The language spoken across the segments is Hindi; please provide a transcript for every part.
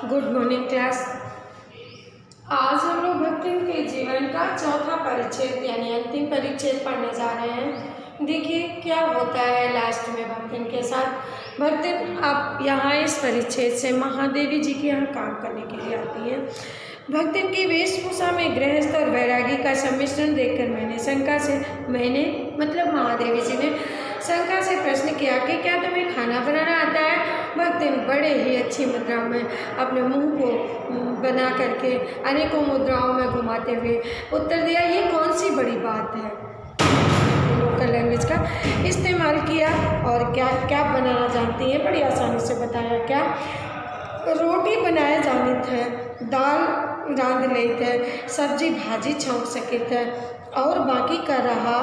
Good morning class. आज हम लोग भक्तिन के जीवन का चौथा परिच्छेद यानी अंतिम परिच्छेद पढ़ने जा रहे हैं। देखिए क्या होता है लास्ट में भक्तिन के साथ। भक्तिन अब यहाँ इस परिच्छेद से महादेवी जी के यहाँ काम करने के लिए आती है। भक्तिन की वेशभूषा में गृहस्थ और वैरागी का सम्मिश्रण देखकर मैंने मतलब महादेवी जी ने शंका से प्रश्न किया कि क्या तुम्हें खाना बनाना आता है। भक्तिन बड़े ही अच्छी मुद्राओं में अपने मुंह को बना करके अनेकों मुद्राओं में घुमाते हुए उत्तर दिया, ये कौन सी बड़ी बात है। लोकल लैंग्वेज का इस्तेमाल किया और क्या क्या बनाना जानती है, बड़ी आसानी से बताया। क्या रोटी बनाए जानी थे, दाल रांध ले थे, सब्जी भाजी छौंक सके थे और बाकी कर रहा।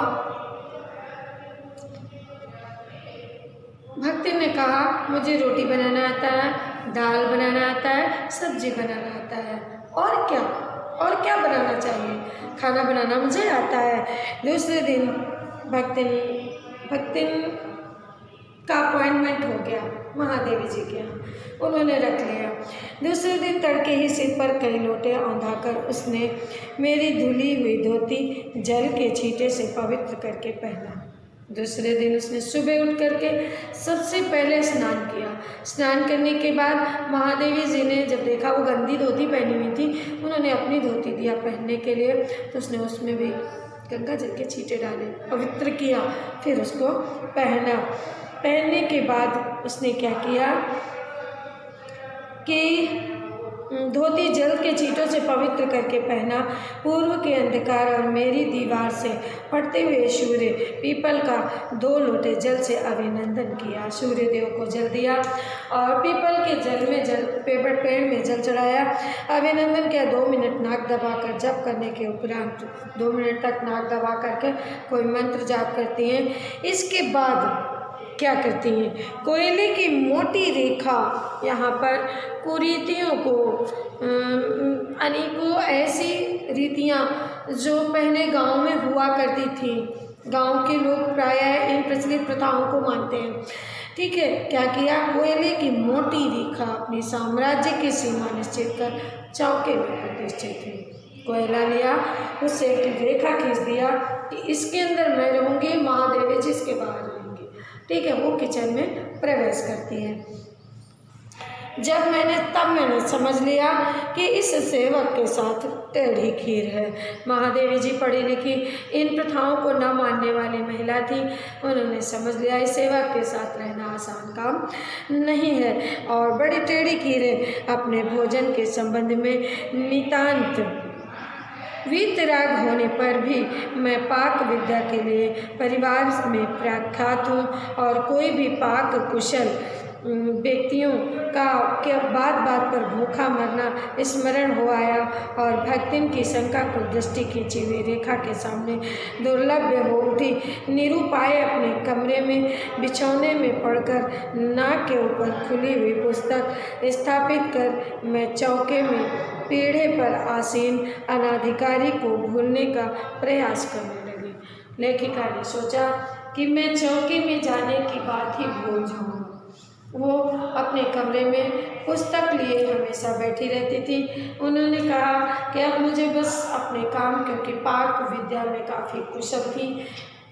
भक्ति ने कहा मुझे रोटी बनाना आता है, दाल बनाना आता है, सब्जी बनाना आता है और क्या बनाना चाहिए। खाना बनाना मुझे आता है। दूसरे दिन भक्तिन का अपॉइंटमेंट हो गया महादेवी जी के यहाँ, उन्होंने रख लिया। दूसरे दिन तड़के ही सिर पर कई लोटे औंधाकर उसने मेरी धुली हुई धोती जल के छींटे से पवित्र करके पहना। दूसरे दिन उसने सुबह उठ करके सबसे पहले स्नान किया। स्नान करने के बाद महादेवी जी ने जब देखा वो गंदी धोती पहनी हुई थी, उन्होंने अपनी धोती दिया पहनने के लिए, तो उसने उसमें भी गंगा जल के छींटे डाले, पवित्र किया, फिर उसको पहना। पहनने के बाद उसने क्या किया कि धोती जल के छींटों से पवित्र करके पहना। पूर्व के अंधकार और मेरी दीवार से फटते हुए सूर्य पीपल का 2 लोटे जल से अभिनंदन किया। सूर्य देव को जल दिया और पीपल के पेड़ में जल चढ़ाया। अभिनंदन किया। 2 मिनट नाक दबाकर जप करने के उपरांत 2 मिनट तक नाक दबा करके कोई मंत्र जाप करती हैं। इसके बाद क्या करती हैं, कोयले की मोटी रेखा यहाँ पर कुरीतियों को अनेकों ऐसी रीतियाँ जो पहले गांव में हुआ करती थी, गांव के लोग प्रायः इन प्रचलित प्रथाओं को मानते हैं। ठीक है, क्या किया, कोयले की मोटी रेखा अपने साम्राज्य की सीमा निश्चित कर चौके में प्रतिष्ठित हुई। कोयला लिया, उससे एक रेखा खींच दिया कि इसके अंदर मैं रहूँगी, महादेवी जी इसके बाहर रहेंगे। ठीक है, वो किचन में प्रवेश करती है। तब मैंने समझ लिया कि इस सेवक के साथ टेढ़ी खीर है। महादेवी जी पढ़ी लिखी, इन प्रथाओं को न मानने वाली महिला थी। उन्होंने समझ लिया इस सेवक के साथ रहना आसान काम नहीं है और बड़ी टेढ़ी खीर है। अपने भोजन के संबंध में नितांत वीतराग होने पर भी मैं पाक विद्या के लिए परिवार में प्रख्यात हूँ और कोई भी पाक कुशल व्यक्तियों का क्या बात पर भूखा मरना स्मरण हो आया और भक्तिन की शंका को दृष्टि खींची हुई रेखा के सामने दुर्लभ हो उठी। निरुपाय अपने कमरे में बिछौने में पड़कर नाक के ऊपर खुली हुई पुस्तक स्थापित कर मैं चौके में पीढ़े पर आसीन अनाधिकारी को भूलने का प्रयास करने लगी। लेखिका ने सोचा कि मैं चौके में जाने की बात ही भूल जाऊँ। वो अपने कमरे में पुस्तक लिए हमेशा बैठी रहती थी। उन्होंने कहा कि अब मुझे बस अपने काम, क्योंकि पाक विद्या में काफ़ी कुशल थी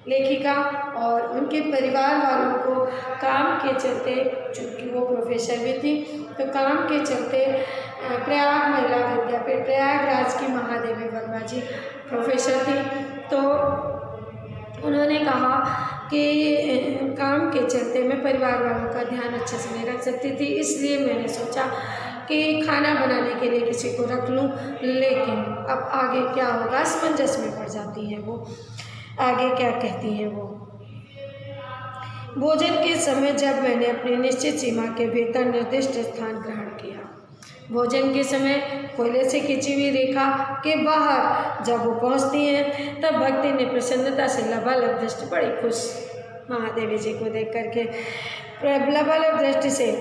लेखिका और उनके परिवार वालों को काम के चलते, चूँकि वो प्रोफेसर भी थी, तो काम के चलते प्रयाग महिला विद्यापीठ प्रयागराज की महादेवी वर्मा जी प्रोफेसर थी। तो उन्होंने कहा कि काम के चलते मैं परिवार वालों का ध्यान अच्छे से नहीं रख सकती थी, इसलिए मैंने सोचा कि खाना बनाने के लिए किसी को रख लूं। लेकिन अब आगे क्या होगा, असमंजस में पड़ जाती हैं वो। आगे क्या कहती हैं वो, भोजन के समय जब मैंने अपनी निश्चित सीमा के भीतर निर्दिष्ट स्थान ग्रहण किया, भोजन के समय कोयले से खींची हुई रेखा के बाहर जब वो पहुंचती हैं, तब भक्ति ने प्रसन्नता से लबालब दृष्टि, बड़ी खुश महादेवी जी को देख करके लबालब दृष्टि से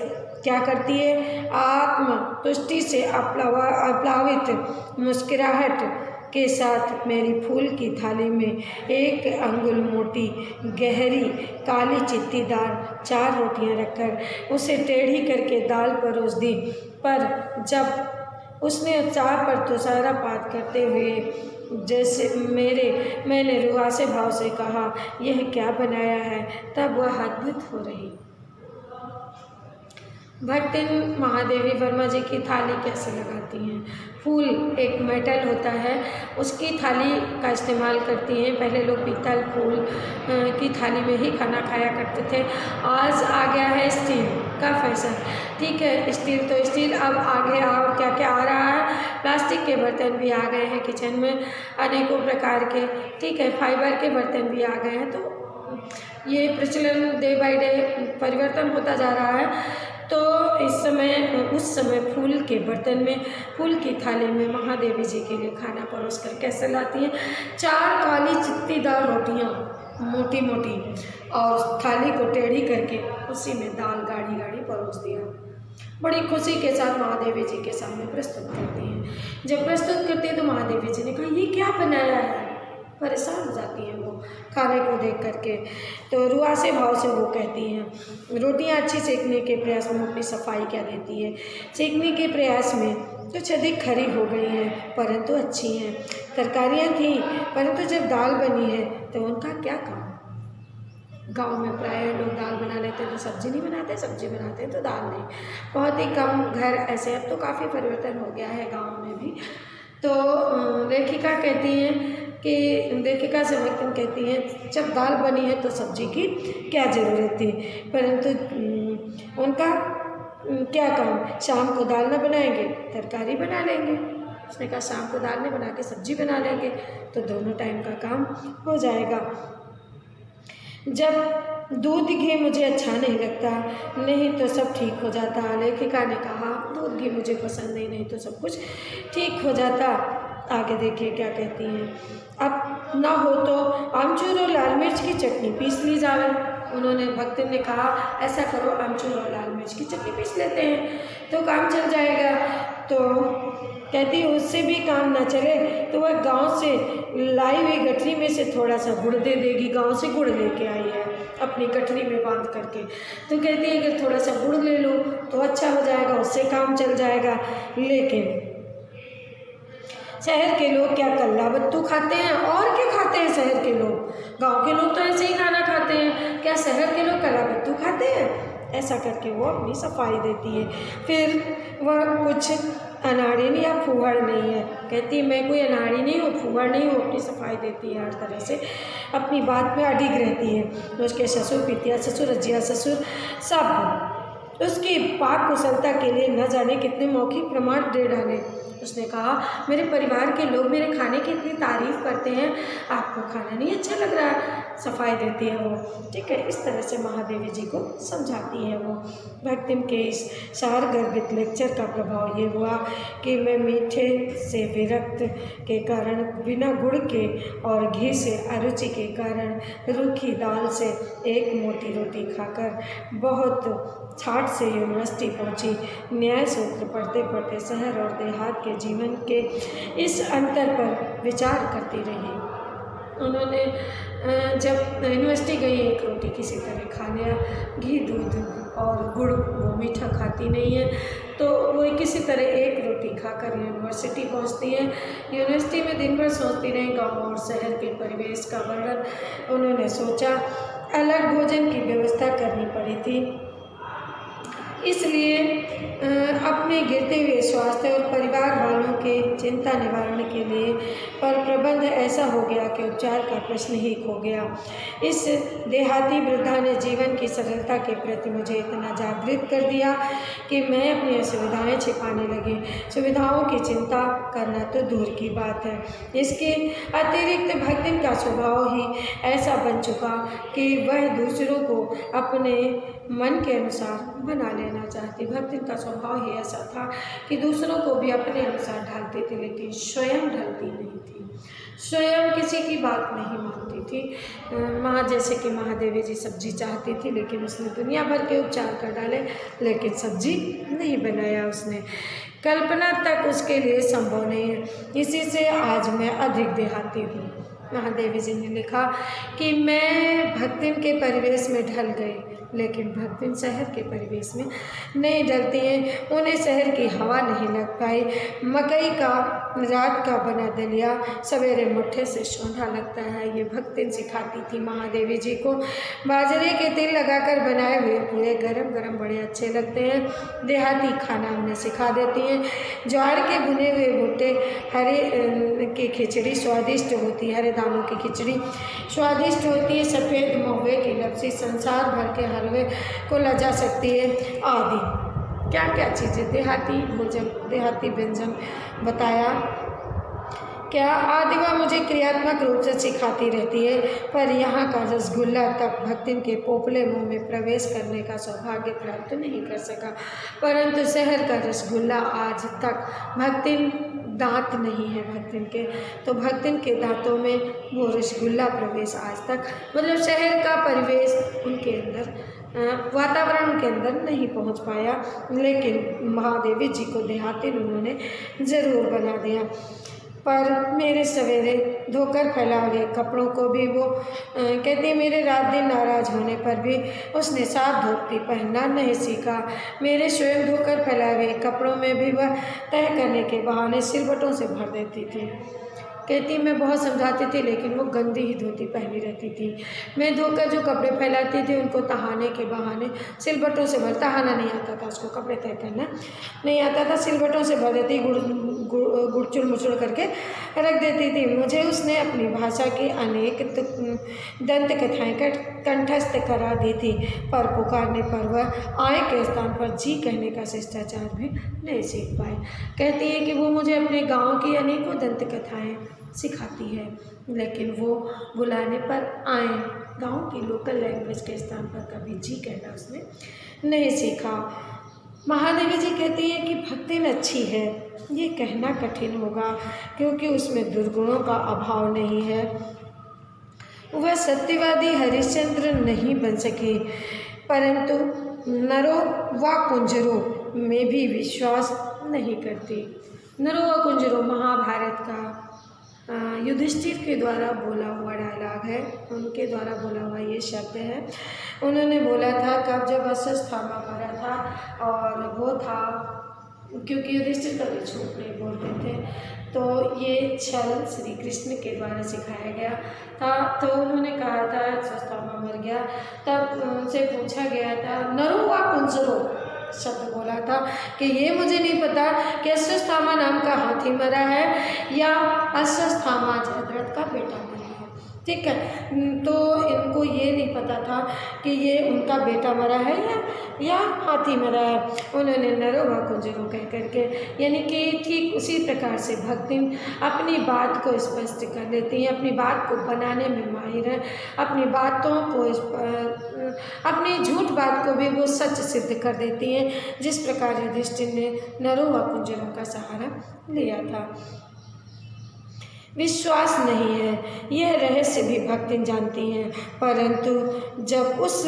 क्या करती है, आत्म तुष्टि से अप्लावित मुस्कुराहट के साथ मेरी फूल की थाली में 1 अंगुल मोटी गहरी काली चित्तीदार 4 रोटियां रखकर उसे टेढ़ी करके दाल परोस दी। पर जब उसने चाह पर तुषारापात करते हुए जैसे मैंने रुआसे भाव से कहा, यह क्या बनाया है, तब वह अद्भुत हो रही। भक्तिन महादेवी वर्मा जी की थाली कैसे लगाती हैं। फूल एक मेटल होता है, उसकी थाली का इस्तेमाल करती हैं। पहले लोग पीतल फूल की थाली में ही खाना खाया करते थे। आज आ गया है स्टील का फैशन, ठीक है। स्टील तो स्टील, अब आगे और क्या क्या आ रहा है, प्लास्टिक के बर्तन भी आ गए हैं किचन में अनेकों प्रकार के, ठीक है। फाइबर के बर्तन भी आ गए हैं। तो ये प्रचलन डे बाय डे परिवर्तन होता जा रहा है। तो उस समय फूल के बर्तन में, फूल की थाली में महादेवी जी के लिए खाना परोस कर कैसे लाती हैं। 4 काली चित्तीदार रोटियां मोटी मोटी और थाली को टेढ़ी करके उसी में दाल गाढ़ी गाढ़ी परोस दिया। बड़ी खुशी के साथ महादेवी जी के सामने प्रस्तुत करती हैं। जब प्रस्तुत करती हैं तो महादेवी जी ने कहा, ये क्या बनाया है। परेशान हो जाती हैं वो खाने को देख करके। तो रुआसे भाव से वो कहती हैं, रोटियां अच्छी सेकने के प्रयास में अपनी सफाई क्या देती है। सेकने के प्रयास में कुछ अधिक खरी हो गई हैं, परंतु अच्छी हैं। तरकारियां थीं, परंतु जब दाल बनी है तो उनका क्या काम। गांव में प्राय लोग दाल बना लेते हैं तो सब्जी नहीं बनाते, सब्जी बनाते हैं तो दाल नहीं। बहुत ही कम घर ऐसे, अब तो काफ़ी परिवर्तन हो गया है गाँव में भी। तो लेखिका कहती हैं कि लेखिका से भक्तिन कहती हैं, जब दाल बनी है तो सब्जी की क्या ज़रूरत थी, परंतु उनका क्या काम। शाम को दाल न बनाएंगे, तरकारी बना लेंगे। उसने कहा, शाम को दाल नहीं बना के सब्जी बना लेंगे तो दोनों टाइम का काम हो जाएगा। जब दूध घी मुझे अच्छा नहीं लगता, नहीं तो सब ठीक हो जाता। लेखिका ने कहा, दूध घी मुझे पसंद नहीं तो सब कुछ ठीक हो जाता। आगे देखिए क्या कहती हैं। अब ना हो तो आमचूर और लाल मिर्च की चटनी पीस ली जावे। उन्होंने भक्तिन ने कहा, ऐसा करो आमचूर और लाल मिर्च की चटनी पीस लेते हैं तो काम चल जाएगा। तो कहती है, उससे भी काम ना चले तो वह गांव से लाई हुई गठरी में से थोड़ा सा गुड़ दे देगी। गांव से गुड़ लेके आई है अपनी गठरी में बांध करके। तो कहती है कि थोड़ा सा गुड़ ले लो तो अच्छा हो जाएगा, उससे काम चल जाएगा। लेकिन शहर के लोग क्या कल्ला बत्तू खाते हैं, और क्या खाते हैं शहर के लोग। गांव के लोग तो ऐसे ही खाना खाते हैं, क्या शहर के लोग कल्ला बत्तू खाते हैं। ऐसा करके वो अपनी सफाई देती है। फिर वह कुछ अनाड़ी या फूहड़ नहीं है। कहती है, मैं कोई अनाड़ी नहीं हूँ, फूहड़ नहीं हूँ। अपनी सफाई देती है, हर तरह से अपनी बात में अडिग रहती है। उसके ससुर पितिया ससुर अजिया ससुर सब उसकी पाक कुशलता के लिए न जाने कितने मौखिक प्रमाण दे डाले। उसने कहा, मेरे परिवार के लोग मेरे खाने की इतनी तारीफ़ करते हैं, आपको खाना नहीं अच्छा लग रहा। सफाई देती है वो, ठीक है। इस तरह से महादेवी जी को समझाती है वो। भक्तिन के इस सार गर्भित लेक्चर का प्रभाव ये हुआ कि मैं मीठे से विरक्त के कारण, बिना गुड़ के और घी से अरुचि के कारण रूखी दाल से 1 मोटी रोटी खाकर बहुत छाट से यूनिवर्सिटी पहुंची। न्याय सूत्र पढ़ते पढ़ते शहर और देहात के जीवन के इस अंतर पर विचार करती रही। उन्होंने जब यूनिवर्सिटी गई, 1 रोटी किसी तरह खा लिया। घी दूध और गुड़ वो मीठा खाती नहीं है, तो वो किसी तरह 1 रोटी खाकर यूनिवर्सिटी पहुंचती है। यूनिवर्सिटी में दिन भर सोचती रही गांव और शहर के परिवेश का वर्णन। उन्होंने सोचा अलग भोजन की व्यवस्था करनी पड़ी थी, इसलिए अपने गिरते हुए स्वास्थ्य और परिवार वालों के चिंता निवारण के लिए पर प्रबंध ऐसा हो गया कि उपचार का प्रश्न ही खो गया। इस देहाती वृद्धा ने जीवन की सरलता के प्रति मुझे इतना जागृत कर दिया कि मैं अपनी असुविधाएं छिपाने लगी। सुविधाओं की चिंता करना तो दूर की बात है, इसके अतिरिक्त भक्तिन का स्वभाव ही ऐसा बन चुका कि वह दूसरों को अपने मन के अनुसार बना लेना रहना चाहती। भक्तिन का स्वभाव ही ऐसा था कि दूसरों को भी अपने अनुसार ढालती थी, लेकिन स्वयं ढलती नहीं थी, स्वयं किसी की बात नहीं मानती थी। जैसे कि महादेवी जी सब्जी चाहती थी, लेकिन उसने दुनिया भर के उपचार कर डाले, लेकिन सब्जी नहीं बनाया उसने। कल्पना तक उसके लिए संभव नहीं है। इसी से आज मैं अधिक देहाती हूँ। महादेवी जी ने लिखा कि मैं भक्तिन के परिवेश में ढल गई, लेकिन भक्तिन शहर के परिवेश में नहीं ढलती हैं। उन्हें शहर की हवा नहीं लग पाई। मकई का रात का बना दलिया सवेरे मट्ठे से सोंधा लगता है, ये भक्तिन सिखाती थी महादेवी जी को। बाजरे के तेल लगाकर बनाए हुए पूरे गरम गरम बड़े अच्छे लगते हैं। देहाती खाना उन्हें सिखा देती हैं। ज्वार के भुने हुए भुट्टे, हरे की खिचड़ी स्वादिष्ट होती है, हरे दानों की खिचड़ी स्वादिष्ट होती है। सफ़ेद महुए की लपसी संसार भर के हलवे को लजा सकती है, आदि क्या क्या चीज़ें देहाती भोजन, देहाती व्यंजन बताया। क्या आदि वह मुझे क्रियात्मक रूप से सिखाती रहती है, पर यहाँ का रसगुल्ला तक भक्तिन के पोपले मुंह में प्रवेश करने का सौभाग्य प्राप्त नहीं कर सका। परंतु शहर का रसगुल्ला आज तक भक्तिन दांत नहीं है भक्तिन के, तो भक्तिन के दांतों में वो रसगुल्ला प्रवेश आज तक, मतलब शहर का परिवेश उनके अंदर, वातावरण उनके अंदर नहीं पहुंच पाया। लेकिन महादेवी जी को देहाती उन्होंने ज़रूर बना दिया। पर मेरे सवेरे धोकर फैलाए हुए कपड़ों को भी वो कहती है, मेरे रात दिन नाराज होने पर भी उसने साफ धोती पहनना नहीं सीखा। मेरे स्वयं धोकर फैलाए हुए कपड़ों में भी वह तय करने के बहाने सिलबटों से भर देती थी। कहती मैं बहुत समझाती थी, लेकिन वो गंदी ही धोती पहनी रहती थी। मैं धोकर जो कपड़े फैलाती थी उनको तहाने के बहाने सिलबटों से भर, तहाना नहीं आता था उसको, कपड़े तय करना नहीं आता था, सिलबटों से भर देती, गुड़चुड़ मुचुड़ करके रख देती थी। मुझे उसने अपनी भाषा की अनेक दंत कथाएँ कंठस्थ करा दी थी, पर पुकारने पर वह आय के स्थान पर जी कहने का शिष्टाचार भी नहीं सीख पाए। कहती है कि वो मुझे अपने गाँव की अनेकों दंत कथाएँ सिखाती है, लेकिन वो बुलाने पर आए गांव की लोकल लैंग्वेज के स्थान पर कभी जी कहना उसने नहीं सीखा। महादेवी जी कहती है कि भक्तिन अच्छी है, ये कहना कठिन होगा, क्योंकि उसमें दुर्गुणों का अभाव नहीं है। वह सत्यवादी हरिश्चंद्र नहीं बन सकी, परंतु नरों व कुंजरों में भी विश्वास नहीं करती। नरों व कुंजरों महाभारत का युधिष्ठिर के द्वारा बोला हुआ डायलॉग है, उनके द्वारा बोला हुआ ये शब्द है। उन्होंने बोला था कब जब अश्वत्थामा मरा था, और वो था क्योंकि युधिष्ठिर कभी झूठ नहीं बोलते थे, तो ये छल श्री कृष्ण के द्वारा सिखाया गया था। तो उन्होंने कहा था अश्वत्थामा मर गया, तब उनसे पूछा गया था नरों व कुंजरों शब्द बोला था कि ये मुझे नहीं पता कि अश्वत्थामा नाम का हाथी मरा है या अश्वत्थामा जयद्रथ का बेटा मरा है, ठीक है। तो इनको ये नहीं पता था कि ये उनका बेटा मरा है या हाथी मरा है। उन्होंने नरों व कुंजरों कह करके, यानी कि ठीक उसी प्रकार से भक्तिन अपनी बात को स्पष्ट कर देती हैं, अपनी बात को बनाने में माहिर है, अपनी बातों को अपनी झूठ बात को भी वो सच सिद्ध कर देती हैं, जिस प्रकार युधिष्ठिर ने नरों व कुंजरों का सहारा लिया था। विश्वास नहीं है, यह रहस्य भी भक्तिन जानती हैं, परंतु जब उस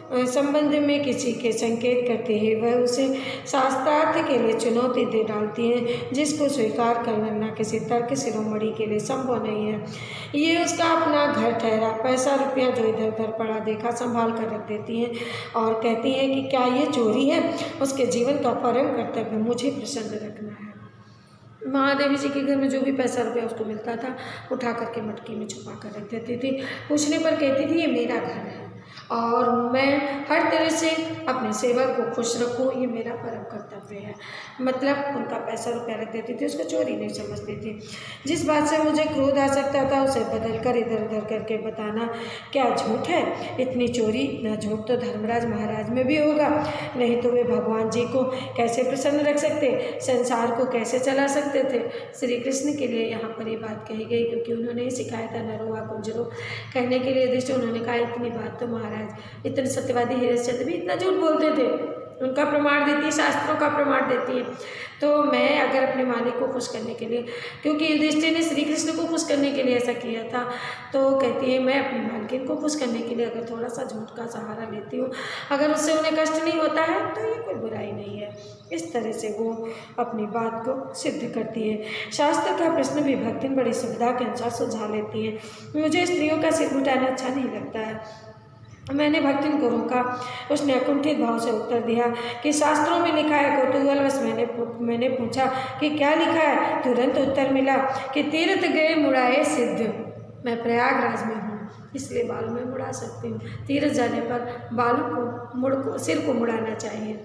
संबंध में किसी के संकेत करते हैं वह उसे शास्त्रार्थ के लिए चुनौती दे डालती हैं, जिसको स्वीकार करना न किसी तर्क शिरोमणि के लिए संभव नहीं है। ये उसका अपना घर ठहरा, पैसा रुपया जो इधर उधर पड़ा देखा संभाल कर रख देती हैं और कहती हैं कि क्या ये चोरी है। उसके जीवन का परम कर्तव्य मुझे प्रसन्न रखना है। महादेवी जी के घर में जो भी पैसा रुपया उसको मिलता था उठा करके मटकी में छुपा कर रख देती थी। पूछने पर कहती थी ये मेरा घर है और मैं हर तरह से अपने सेवक को खुश रखूं, ये मेरा परम कर्तव्य है। मतलब उनका पैसा रुपया रख देती थी, उसको चोरी नहीं समझती थी। जिस बात से मुझे क्रोध आ सकता था उसे बदल कर इधर उधर करके बताना क्या झूठ है। इतनी चोरी, इतना झूठ तो धर्मराज महाराज में भी होगा, नहीं तो वे भगवान जी को कैसे प्रसन्न रख सकते, संसार को कैसे चला सकते थे। श्री कृष्ण के लिए यहाँ पर ये बात कही गई क्योंकि उन्होंने ही सिखाया था नरों व कुंजरों कहने के लिए। उन्होंने कहा इतनी बात तो महाराज, इतने सत्यवादी हरिश्चंद्र भी इतना झूठ बोलते थे, उनका प्रमाण देती है, शास्त्रों का प्रमाण देती है। तो मैं अगर अपने मालिक को खुश करने के लिए, क्योंकि युधिष्ठिर ने श्री कृष्ण को खुश करने के लिए ऐसा किया था, तो कहती है मैं अपनी मालकिन को खुश करने के लिए अगर थोड़ा सा झूठ का सहारा लेती हूँ, अगर उससे उन्हें कष्ट नहीं होता है तो ये कोई बुराई नहीं है। इस तरह से वो अपनी बात को सिद्ध करती है। शास्त्र का प्रश्न भी भक्तिन बड़ी सुविधा के अनुसार सुलझा लेती है। मुझे स्त्रियों का सिर उठाना अच्छा नहीं लगता है। मैंने भक्तिन को रोका। उसने अकुंठित भाव से उत्तर दिया कि शास्त्रों में लिखा है। कौतूहलवश मैंने पूछा कि क्या लिखा है। तुरंत उत्तर मिला कि तीर्थ गए मुड़ाए सिद्ध। मैं प्रयागराज में हूँ, इसलिए बाल में मुड़ा सकती हूँ। तीर्थ जाने पर बालों को सिर को मुड़ाना चाहिए।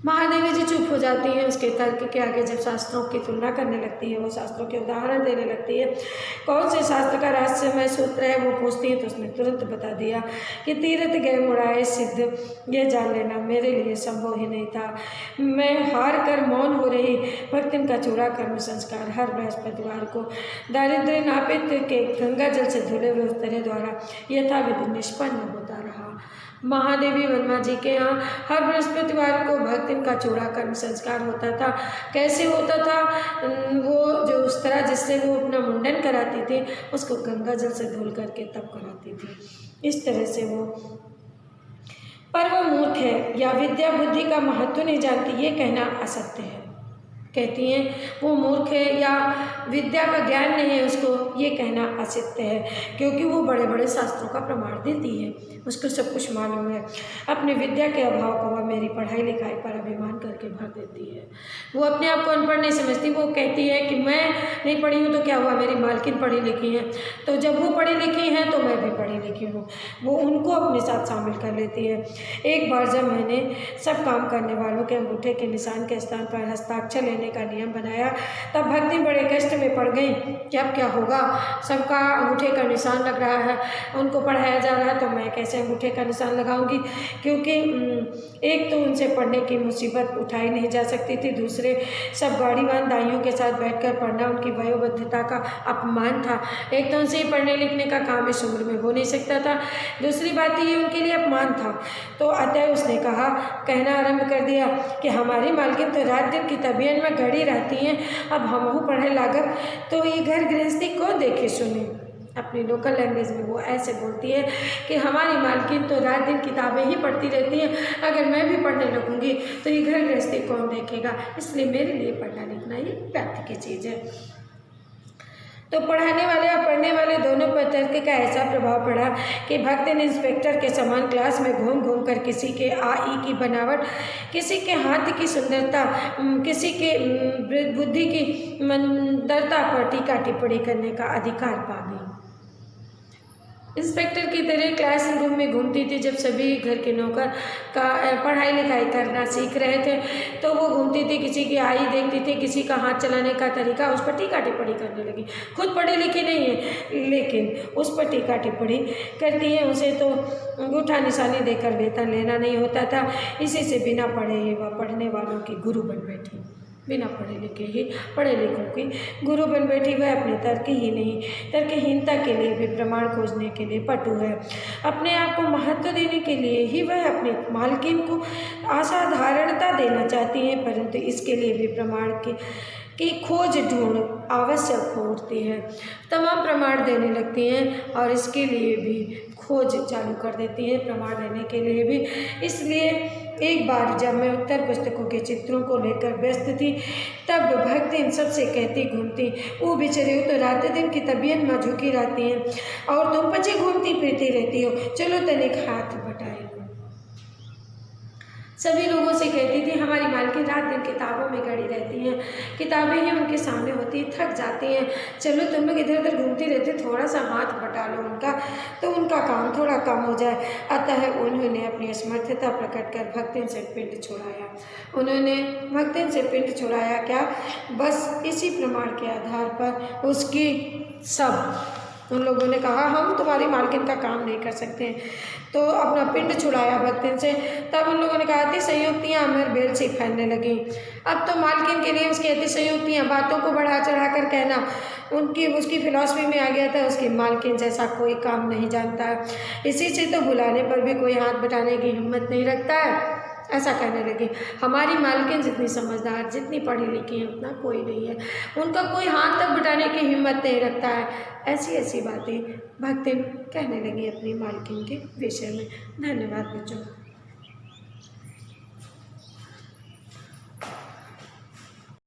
महादेवी जी चुप हो जाती हैं। उसके तर्क के आगे जब शास्त्रों की तुलना करने लगती है, वो शास्त्रों के उदाहरण देने लगती है, कौन से शास्त्र का रहस्यमय सूत्र है वो पूछती है, तो उसने तुरंत बता दिया कि तीर्थ गए मुड़ाए सिद्ध। ये जान लेना मेरे लिए संभव ही नहीं था। मैं हार कर मौन हो रही। भक्तिन का चूड़ा कर्म संस्कार हर बृहस्पतिवार को दारिद्र्य नापित के गंगा जल से धुले हुए उत्तरे द्वारा यथाविधि निष्पन्न होता रहा। महादेवी वर्मा जी के यहाँ हर बृहस्पतिवार को भक्तिन का चूड़ा कर्म संस्कार होता था। कैसे होता था? वो जो उस तरह जिससे वो अपना मुंडन कराती थी, उसको गंगा जल से धुल करके तब कराती थी। इस तरह से वो, पर वो मूर्ख है या विद्या बुद्धि का महत्व नहीं जानती, ये कहना असत्य है। कहती हैं वो मूर्ख है या विद्या का ज्ञान नहीं है, उसको ये कहना असत्य है, क्योंकि वो बड़े बड़े शास्त्रों का प्रमाण देती है, उसको सब कुछ मालूम है। अपने विद्या के अभाव को वह मेरी पढ़ाई लिखाई पर अभिमान करके भर देती है। वो अपने आप को अनपढ़ नहीं समझती। वो कहती है कि मैं नहीं पढ़ी हूँ तो क्या हुआ, मेरी मालकिन पढ़ी लिखी हैं, तो जब वो पढ़ी लिखी हैं तो मैं भी पढ़ी लिखी हूँ। वो उनको अपने साथ शामिल कर लेती है। एक बार जब मैंने सब काम करने वालों के अंगूठे के निशान के स्थान पर हस्ताक्षर लेने का नियम बनाया, तब भक्ति बड़े कष्ट में पड़ गई कि अब क्या होगा। सबका अंगूठे का निशान लग रहा है, उनको पढ़ाया जा रहा है, तो मैं कैसे अंगूठे का निशान लगाऊंगी, क्योंकि एक तो उनसे पढ़ने की मुसीबत उठाई नहीं जा सकती थी, दूसरे सब गाड़ीवान दाइयों के साथ बैठकर पढ़ना उनकी वयोवृद्धता का अपमान था। एक तो उनसे पढ़ने लिखने का काम इस उम्र में हो नहीं सकता था, दूसरी बात ये उनके लिए अपमान था। तो अतः उसने कहना आरंभ कर दिया कि हमारी मालकिन तो रात दिन की तबीयत में गड़ी रहती हैं, अब हमहू पढ़े लागत तो ये घर गृहस्थी को देखे सुने। अपनी लोकल लैंग्वेज में वो ऐसे बोलती है कि हमारी मालकिन तो रात दिन किताबें ही पढ़ती रहती हैं, अगर मैं भी पढ़ने लगूंगी तो ये घर गृहस्थी कौन देखेगा, इसलिए मेरे लिए पढ़ना लिखना ये प्राप्ति की चीज़ है। तो पढ़ाने वाले और पढ़ने वाले दोनों पर तर्क का ऐसा प्रभाव पड़ा कि भक्तिन इंस्पेक्टर के समान क्लास में घूम घूम कर किसी के ई की बनावट, किसी के हाथ की सुंदरता, किसी के बुद्धि की मंदरता पर टीका टिप्पणी करने का अधिकार पा गई। इंस्पेक्टर की तरह क्लास रूम में घूमती थी। जब सभी घर के नौकर का पढ़ाई लिखाई करना सीख रहे थे तो वो घूमती थी, किसी की आई देखती थी, किसी का हाथ चलाने का तरीका, उस पर टीका टिप्पणी करने लगी। खुद पढ़ी लिखी नहीं है लेकिन उस पर टीका टिप्पणी करती है। उसे तो अंगूठा निशानी देकर वेतन लेना नहीं होता था, इसी से बिना पढ़े ही वह पढ़ने वालों की गुरु बन बैठी। बिना पढ़े लिखे ही पढ़े लिखों की गुरु बन बैठी। वह अपने तर्कहीनता के लिए भी प्रमाण खोजने के लिए पटु है। अपने आप को महत्व देने के लिए ही वह अपनी मालकिन को असाधारणता देना चाहती है, परंतु इसके लिए भी प्रमाण की खोज ढूंढ आवश्यक हो उठती है। तमाम प्रमाण देने लगती हैं और इसके लिए भी खोज चालू कर देती हैं, प्रमाण देने के लिए भी। इसलिए एक बार जब मैं उत्तर पुस्तकों के चित्रों को लेकर व्यस्त थी, तब भक्तिन सबसे कहती घूमती, वो बेचारी तो रात दिन की तबीयत में झुकी रहती हैं और तुम पीछे घूमती फिरती रहती हो, चलो तनिक हाथ बटाए। सभी लोगों से कहती थी हमारी मालकिन रात दिन किताबों में गड़ी रहती हैं, किताबें ही उनके सामने होती, थक जाती हैं, चलो तुम लोग इधर उधर घूमती रहती, थोड़ा सा हाथ बटा लो उनका तो उनका काम थोड़ा कम हो जाए। अतः उन्होंने अपनी असमर्थता प्रकट कर भक्तिन से पिंड छुड़ाया। उन्होंने भक्तिन से पिंड छुड़ाया क्या, बस इसी प्रमाण के आधार पर उसकी उन लोगों ने कहा हम तुम्हारी मालकिन का काम नहीं कर सकते, तो अपना पिंड छुड़ाया भक्तिन से। तब उन लोगों ने कहा अतिशयोक्तियाँ अमर बेल से फैलने लगी। अब तो मालकिन के लिए उसकी अतिशयोक्तियाँ, बातों को बढ़ा चढ़ा कर कहना उसकी फिलॉसफी में आ गया था। उसकी मालकिन जैसा कोई काम नहीं जानता है, इसी से तो बुलाने पर भी कोई हाथ बटाने की हिम्मत नहीं रखता है। ऐसा कहने लगी। हमारी मालकिन जितनी समझदार, जितनी पढ़ी लिखी है, उतना कोई नहीं है, उनका कोई हाथ तक बटाने की हिम्मत नहीं रखता है। ऐसी ऐसी बातें भक्तिन कहने लगी अपनी मालकिन के विषय में। धन्यवाद बच्चों।